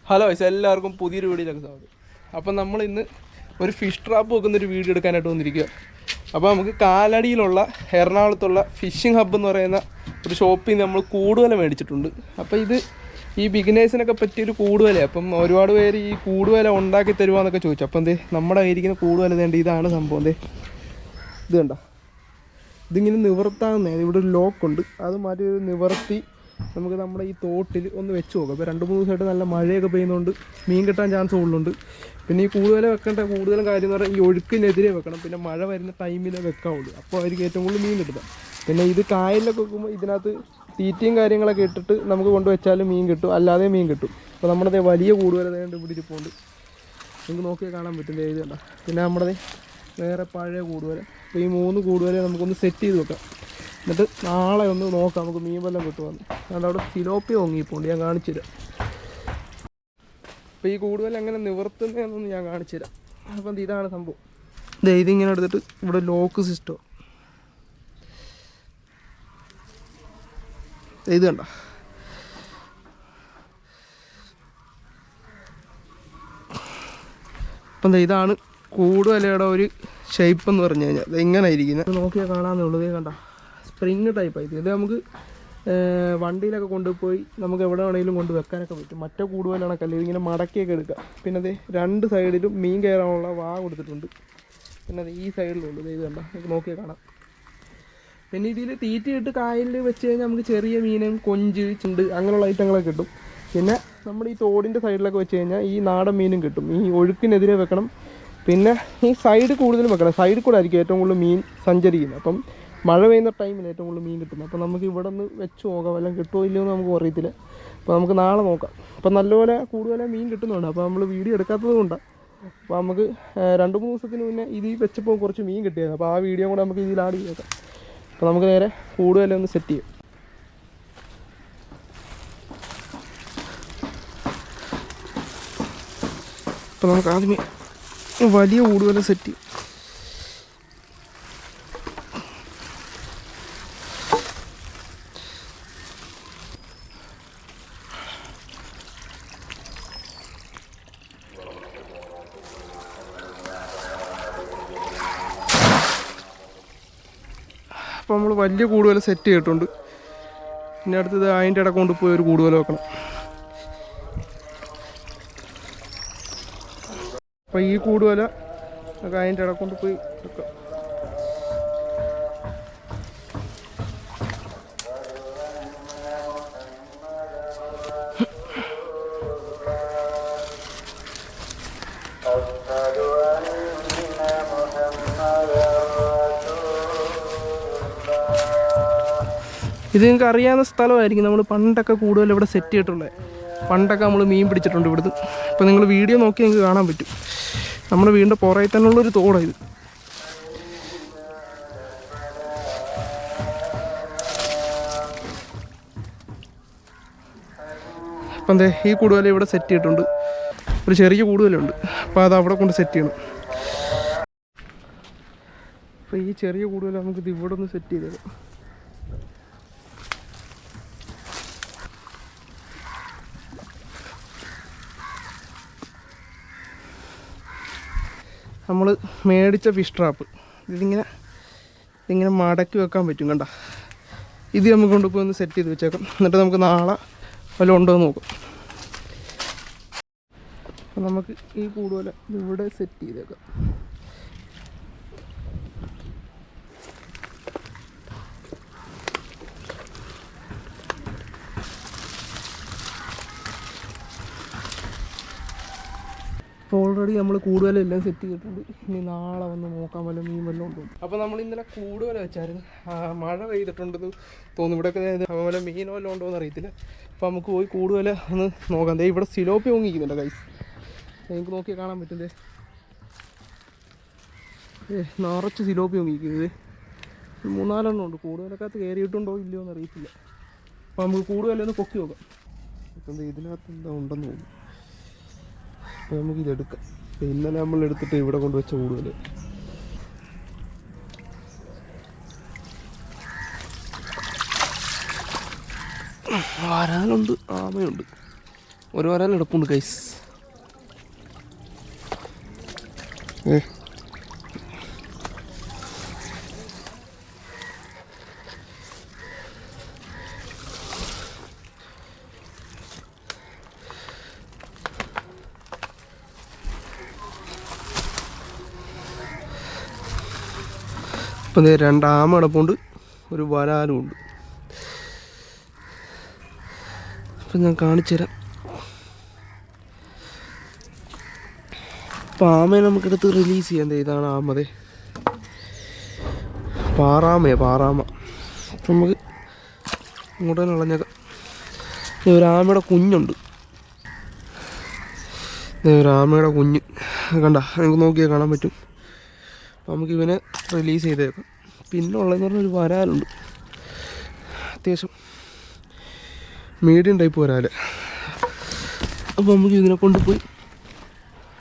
Hello എല്ലാവർക്കും പുതിയൊരു വീഡിയോയിലേക്ക് സ്വാഗതം. അപ്പം നമ്മൾ ഇന്ന് ഒരു ഫിഷ് ട്രാപ്പ് വെക്കുന്നൊരു വീഡിയോ എടുക്കാനായിട്ട് വന്നിരിക്കുക. അപ്പോൾ നമുക്ക് കാലടിയിലുള്ള എറണാകുളത്തുള്ള ഫിഷിംഗ് ഹബ്ബ് എന്ന് പറയുന്ന ഒരു ഷോപ്പിൽ നിന്ന് നമ്മൾ കൂടുവല മേടിച്ചിട്ടുണ്ട്. അപ്പോൾ ഇത് ഈ ബിഗിനേഴ്സിനൊക്കെ പറ്റിയൊരു കൂടുവല. അപ്പം ഒരുപാട് പേര് ഈ കൂടുവല ഉണ്ടാക്കി തരുവാന്നൊക്കെ ചോദിച്ചു. അപ്പം നമ്മുടെ കയ്യിരിക്കുന്ന കൂടുവല വേണ്ട ഇതാണ് സംഭവം. ഇത് കണ്ട, ഇതിങ്ങനെ നിവർത്താവുന്നതാണ്. ഇവിടെ ഒരു ലോക്കുണ്ട്, അത് മാറ്റി നിവർത്തി നമുക്ക് നമ്മുടെ ഈ തോട്ടിൽ ഒന്ന് വെച്ച് നോക്കാം. ഇപ്പോൾ 2-3 ദിവസമായിട്ട് നല്ല മഴയൊക്കെ പെയ്യുന്നതുകൊണ്ട് മീൻ കിട്ടാൻ ചാൻസ് കൂടുതലുണ്ട്. പിന്നെ ഈ കൂടുതൽ വെക്കേണ്ട കൂടുതലും കാര്യം എന്ന് പറഞ്ഞാൽ ഈ ഒഴുക്കിനെതിരെ വെക്കണം. പിന്നെ മഴ വരുന്ന ടൈമിൽ വെക്കാവുള്ളൂ, അപ്പോൾ അവർക്ക് ഏറ്റവും കൂടുതൽ മീൻ കിട്ടുക. പിന്നെ ഇത് കായലിലൊക്കെ വെക്കുമ്പോൾ ഇതിനകത്ത് തീറ്റയും കാര്യങ്ങളൊക്കെ ഇട്ടിട്ട് നമുക്ക് കൊണ്ടുവച്ചാലും മീൻ കിട്ടും, അല്ലാതെ മീൻ കിട്ടും. അപ്പോൾ നമ്മുടെ വലിയ കൂടുതൽ ഇവിടെ ഇരിപ്പുണ്ട്, നിങ്ങൾക്ക് നോക്കിയാൽ കാണാൻ പറ്റും. ഇത് കണ്ട. പിന്നെ നമ്മുടെ വേറെ പഴയ കൂടുവല. അപ്പോൾ ഈ 3 കൂടുവല നമുക്കൊന്ന് സെറ്റ് ചെയ്ത് വെക്കാം. എന്നിട്ട് നാളെ ഒന്ന് നോക്കാം നമുക്ക് മീൻ വല്ലതും കിട്ടുമെന്ന്. അതുകൊണ്ട് അവിടെ ഫിലോപ്പിയ ഒങ്ങിപ്പോണ്ട്, ഞാൻ കാണിച്ചു തരാം. അപ്പോൾ ഈ കൂടുതൽ എങ്ങനെ നിവർത്തുന്നതെന്നൊന്ന് ഞാൻ കാണിച്ചു തരാം. അപ്പം ഇതാണ് സംഭവം. ഇതിങ്ങനെ എടുത്തിട്ട് ഇവിടെ ലോക്ക് സിസ്റ്റം ഇത് കണ്ട. അപ്പം ഇതാണ് കൂടുവലയുടെ ഒരു ഷേപ്പ് എന്ന് പറഞ്ഞു കഴിഞ്ഞാൽ ഇത് എങ്ങനെ ഇരിക്കുന്നത് നോക്കിയാൽ കാണാമെന്നുള്ളത്. കണ്ട, സ്പ്രിങ് ടൈപ്പായി. ഇത് നമുക്ക് വണ്ടിയിലൊക്കെ കൊണ്ടുപോയി നമുക്ക് എവിടെ വേണമെങ്കിലും കൊണ്ട് വെക്കാനൊക്കെ പറ്റും. മറ്റേ കൂടുവല കണക്കല്ല, ഇതിങ്ങനെ മടക്കിയൊക്കെ എടുക്കുക. പിന്നെ അത് 2 സൈഡിലും മീൻ കയറാനുള്ള വാ കൊടുത്തിട്ടുണ്ട്. പിന്നെ അത് ഈ സൈഡിലുണ്ട്. ഇത് കണ്ട, നമുക്ക് നോക്കിയാൽ കാണാം. പിന്നെ ഇതിൽ തീറ്റയിട്ട് കായലിൽ വെച്ച് കഴിഞ്ഞാൽ നമുക്ക് ചെറിയ മീനും കൊഞ്ച് ചുണ്ട് അങ്ങനെയുള്ള ഐറ്റങ്ങളൊക്കെ കിട്ടും. പിന്നെ നമ്മുടെ ഈ തോടിൻ്റെ സൈഡിലൊക്കെ വെച്ച് കഴിഞ്ഞാൽ ഈ നാടൻ മീനും കിട്ടും. ഈ ഒഴുക്കിനെതിരെ വെക്കണം. പിന്നെ ഈ സൈഡ് കൂടുതലും വെക്കണം. സൈഡിൽ കൂടെ ആയിരിക്കും ഏറ്റവും കൂടുതൽ മീൻ സഞ്ചരിക്കുന്നത്. അപ്പം മഴ പെയ്യുന്ന ടൈമിൽ ഏറ്റവും കൂടുതൽ മീൻ കിട്ടുന്നത്. അപ്പോൾ നമുക്ക് ഇവിടെ നിന്ന് വെച്ച് നോക്കാം, വല്ലതും കിട്ടുമോ ഇല്ലയോ എന്ന് നമുക്ക് അറിയത്തില്ല. അപ്പോൾ നമുക്ക് നാളെ നോക്കാം. അപ്പം നല്ലപോലെ കൂടുതൽ മീൻ കിട്ടുന്നുണ്ട്. അപ്പോൾ നമ്മൾ വീഡിയോ എടുക്കാത്തത് കൊണ്ടാണ്. അപ്പോൾ നമുക്ക് 2-3 ദിവസത്തിന് മുന്നേ ഇതിൽ വെച്ചപ്പോൾ കുറച്ച് മീൻ കിട്ടിയായിരുന്നു. അപ്പോൾ ആ വീഡിയോ കൂടെ നമുക്ക് ഇതിൽ ആഡ് ചെയ്തേക്കാം. അപ്പോൾ നമുക്ക് നേരെ കൂടുതൽ ഒന്ന് സെറ്റ് ചെയ്യാം. അപ്പോൾ നമുക്ക് ആദ്യമേ വലിയ കൂടുതൽ സെറ്റ് ചെയ്യും. അപ്പോൾ നമ്മൾ വലിയ കൂടുതൽ സെറ്റ് ചെയ്തിട്ടുണ്ട്. പിന്നെ അടുത്തത് അതിൻ്റെ ഇടയ്ക്ക് കൊണ്ടുപോയി ഒരു കൂടുതൽ വെക്കണം. അപ്പോൾ ഈ കൂടുവല ഒക്കെ അതിൻ്റെ ഇടയ്ക്ക് കൊണ്ടുപോയി വെക്കാം. ഇത് നിങ്ങൾക്ക് അറിയാവുന്ന സ്ഥലമായിരിക്കും. നമ്മൾ പണ്ടൊക്കെ കൂടുതൽ ഇവിടെ സെറ്റ് ചെയ്തിട്ടുള്ളത്. പണ്ടൊക്കെ നമ്മൾ മീൻ പിടിച്ചിട്ടുണ്ട് ഇവിടുന്ന്. അപ്പോൾ നിങ്ങൾ വീഡിയോ നോക്കി നിങ്ങൾക്ക് കാണാൻ പറ്റും. നമ്മുടെ വീടിൻ്റെ പുറകിൽ തന്നെയുള്ളൊരു തോടാണ് ഇത്. അപ്പം ഈ കൂടുതൽ ഇവിടെ സെറ്റ് ചെയ്തിട്ടുണ്ട്. ഒരു ചെറിയ കൂടുതലുണ്ട്, അപ്പോൾ അത് അവിടെ കൊണ്ട് സെറ്റ് ചെയ്യണം. അപ്പോൾ ഈ ചെറിയ കൂടുതൽ നമുക്കിത് ഇവിടെ ഒന്ന് സെറ്റ് ചെയ്തേക്കാം. നമ്മൾ മേടിച്ച ഫിഷ് ട്രാപ്പ് ഇതിങ്ങനെ മടക്കി വെക്കാൻ പറ്റും. കണ്ട, ഇത് നമുക്ക് കൊണ്ടുപോയി ഒന്ന് സെറ്റ് ചെയ്ത് വെച്ചേക്കാം. എന്നിട്ട് നമുക്ക് നാളെ വല്ലതും ഉണ്ടോ എന്ന് നോക്കാം. അപ്പം നമുക്ക് ഈ കൂടുതൽ ഇവിടെ സെറ്റ് ചെയ്തേക്കാം. ഓൾറെഡി നമ്മൾ കൂടുതൽ എല്ലാം സെറ്റ് ചെയ്തിട്ടുണ്ട്. ഇനി നാളെ വന്ന് നോക്കാൻ വല്ല മീൻ വല്ലതും ഉണ്ടോ. അപ്പോൾ നമ്മൾ ഇന്നലെ കൂടുതൽ വെച്ചായിരുന്നു. മഴ പെയ്തിട്ടുണ്ടെന്ന് തോന്നുന്നു. ഇവിടെയൊക്കെ അതുപോലെ മീൻ വല്ലതും ഉണ്ടോ എന്ന് അറിയത്തില്ല. അപ്പോൾ നമുക്ക് പോയി കൂടുതൽ ഒന്ന് നോക്കാം. ഇവിടെ സിലോപ്പി പൊങ്ങിക്കുന്നുണ്ട് ഗൈസ്, നിങ്ങൾക്ക് നോക്കിയാൽ കാണാൻ പറ്റുന്നത്. നിറച്ച് സിലോപ്പി പൊങ്ങിക്കുന്നത് 3-4 ഉണ്ട്. കൂടുതലൊക്കകത്ത് കയറിയിട്ടുണ്ടോ ഇല്ലയോ എന്ന് അറിയത്തില്ല. അപ്പോൾ നമുക്ക് കൂടുതലൊന്ന് പൊക്കി നോക്കാം. ഇപ്പം ഇതിനകത്ത് എന്താ ഉണ്ടെന്ന് തോന്നുന്നു. അപ്പോൾ നമുക്കിതെടുക്കാം. ഇന്നലെ നമ്മൾ എടുത്തിട്ട് ഇവിടെ കൊണ്ടുവച്ച കൂടുതൽ വരാനുണ്ട്, ആമയുണ്ട്. ഒരു വരാൽ എടുപ്പുണ്ട് ഗൈസ്. ഇപ്പം 2 ആമ കിടപ്പുണ്ട്, ഒരു വരാലും ഉണ്ട്. അപ്പം ഞാൻ കാണിച്ചു തരാം. അപ്പം ആമയെ നമുക്കെടുത്ത് റിലീസ് ചെയ്യാൻ. ഇതാണ് ആമതേ, പാറാമ. അപ്പം നമുക്ക് ഇങ്ങോട്ട് തന്നെ കളഞ്ഞേക്കാം. ഒരു ആമയുടെ കുഞ്ഞുണ്ട്, ഒരു ആമയുടെ കുഞ്ഞ് കണ്ട, നമുക്ക് നോക്കിയാൽ കാണാൻ പറ്റും. അപ്പം നമുക്ക് ഇവനെ റിലീസ് ചെയ്തേക്കാം. പിന്നെ ഉള്ളതെന്ന് പറഞ്ഞാൽ ഒരു വരാലുണ്ട്, അത്യാവശ്യം മീഡിയം ടൈപ്പ് വരാൽ. അപ്പോൾ നമുക്ക് ഇതിനെ കൊണ്ടുപോയി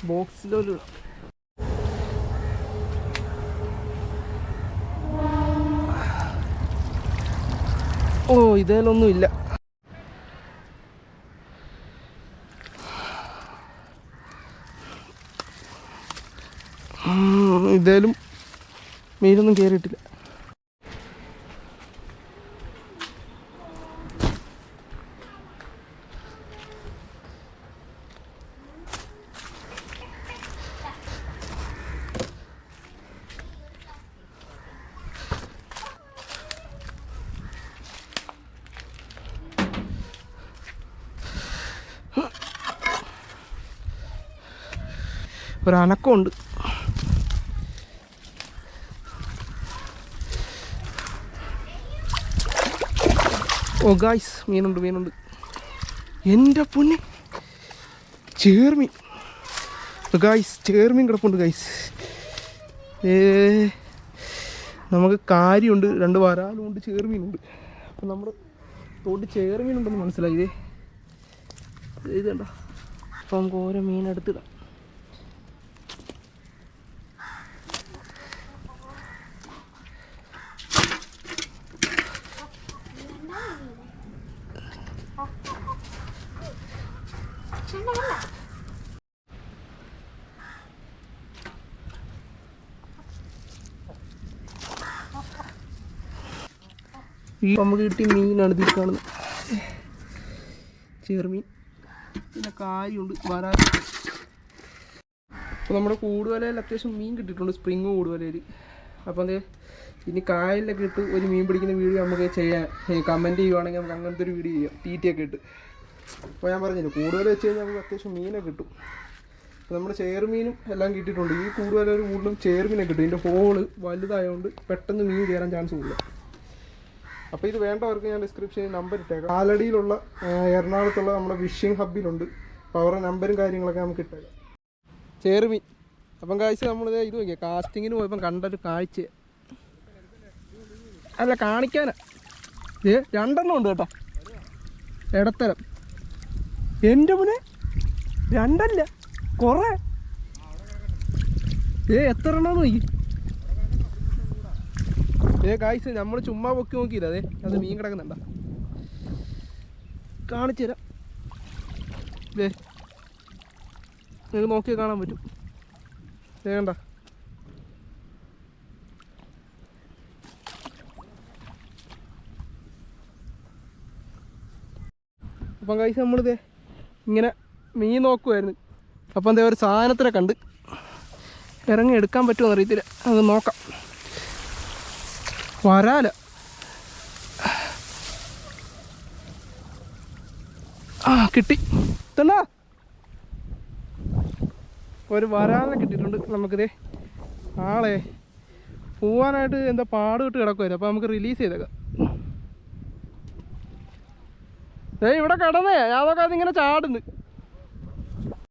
ബോക്സിലോട്ട്. ഓ, ഇതിലൊന്നും ഇല്ല. ഇതേലും മീനൊന്നും കയറിയിട്ടില്ല. ഒരനക്കമുണ്ട്. ഓ ഗായ്സ്, മീനുണ്ട്. എൻ്റെ പൊന്നെ, ചേർമീൻ ഗായ്സ്, ചേർമീൻ കിടപ്പുണ്ട് ഗായ്സ്. നമുക്ക് കാര്യമുണ്ട്, 2 വരാലുമുണ്ട്, ചേർമീനുണ്ട്. അപ്പം നമ്മുടെ തോട്ട് ചേർമീനുണ്ടെന്ന് മനസ്സിലായി. ഇത് കണ്ടോ. അപ്പം നമുക്ക് ഓരോ മീൻ എടുത്തിടാം. നമുക്ക് കിട്ടിയ മീനാണ് ഇതിൽ കാണുന്നത്, ചെറുമീൻ. പിന്നെ കാര്യമുണ്ട്, വരാൽ. അപ്പോൾ നമ്മുടെ കൂടുവലയിൽ അത്യാവശ്യം മീൻ കിട്ടിയിട്ടുണ്ട്, സ്പ്രിങ് കൂടുവലയിൽ. അപ്പോൾ അതേ ഇനി കായലിലൊക്കെ ഇട്ട് ഒരു മീൻ പിടിക്കുന്ന വീഡിയോ നമുക്ക് ചെയ്യാൻ, കമൻറ്റ് ചെയ്യുവാണെങ്കിൽ നമുക്ക് അങ്ങനത്തെ ഒരു വീഡിയോ ചെയ്യാം, തീറ്റയൊക്കെ ഇട്ട്. അപ്പോൾ ഞാൻ പറഞ്ഞില്ല, കൂടുതൽ വെച്ച് കഴിഞ്ഞാൽ നമുക്ക് അത്യാവശ്യം മീനൊക്കെ കിട്ടും. അപ്പോൾ നമ്മുടെ ചേർമീനും എല്ലാം കിട്ടിയിട്ടുണ്ട്. ഈ കൂടുതൽ കൂടുതലും ചേർമീനൊക്കെ കിട്ടും. ഇതിൻ്റെ ഹോള് വലുതായതുകൊണ്ട് പെട്ടെന്ന് മീൻ കയറാൻ ചാൻസ് ഇല്ല. അപ്പോൾ ഇത് വേണ്ടവർക്ക് ഞാൻ ഡിസ്ക്രിപ്ഷനിൽ നമ്പർ ഇട്ടേക്കാം. കാലടിയിലുള്ള എറണാകുളത്തുള്ള നമ്മുടെ ഫിഷിംഗ് ഹബ്ബിലുണ്ട്. അപ്പോൾ അവരുടെ നമ്പറും കാര്യങ്ങളൊക്കെ നമുക്ക് ഇട്ടേക്കാം. ചേർമീൻ. അപ്പം കാഴ്ച നമ്മളിത് ഇത് നോക്കിയാൽ കാസ്റ്റിങ്ങിന് പോയപ്പം കണ്ടൊരു കാഴ്ച അല്ല, കാണിക്കാനാ. 2 ഉണ്ട് കേട്ടോ, ഇടത്തരം. എൻ്റെ മുന്നേ 2 അല്ല, കുറേ. എത്ര എണ്ണം നോക്കി. കാഴ്ച നമ്മൾ ചുമ്മാ പൊക്കി നോക്കിയില്ല. അത് മീൻ കിടക്കുന്നുണ്ട, കാണിച്ചു തരാം. നിങ്ങൾക്ക് നോക്കിയാൽ കാണാൻ പറ്റും. വേണ്ട, അപ്പം കഴിച്ച് നമ്മളിതേ ഇങ്ങനെ മീൻ നോക്കുമായിരുന്നു. അപ്പം എന്താ ഒരു സാധനത്തിനെ കണ്ട് ഇറങ്ങി എടുക്കാൻ പറ്റുമെന്ന് അറിയത്തില്ല, അത് നോക്കാം. വരാല. കിട്ടി തന്നാ, ഒരു വരാലിനെ കിട്ടിയിട്ടുണ്ട് നമുക്കിതേ. ആളെ പോവാനായിട്ട് എന്താ പാട് വിട്ട് കിടക്കുമായിരുന്നു. അപ്പോൾ നമുക്ക് റിലീസ് ചെയ്തേക്കാം. ഇവിടെ കിടന്നേ, ഞാൻ നോക്കാം അതിങ്ങനെ ചാടുന്നു.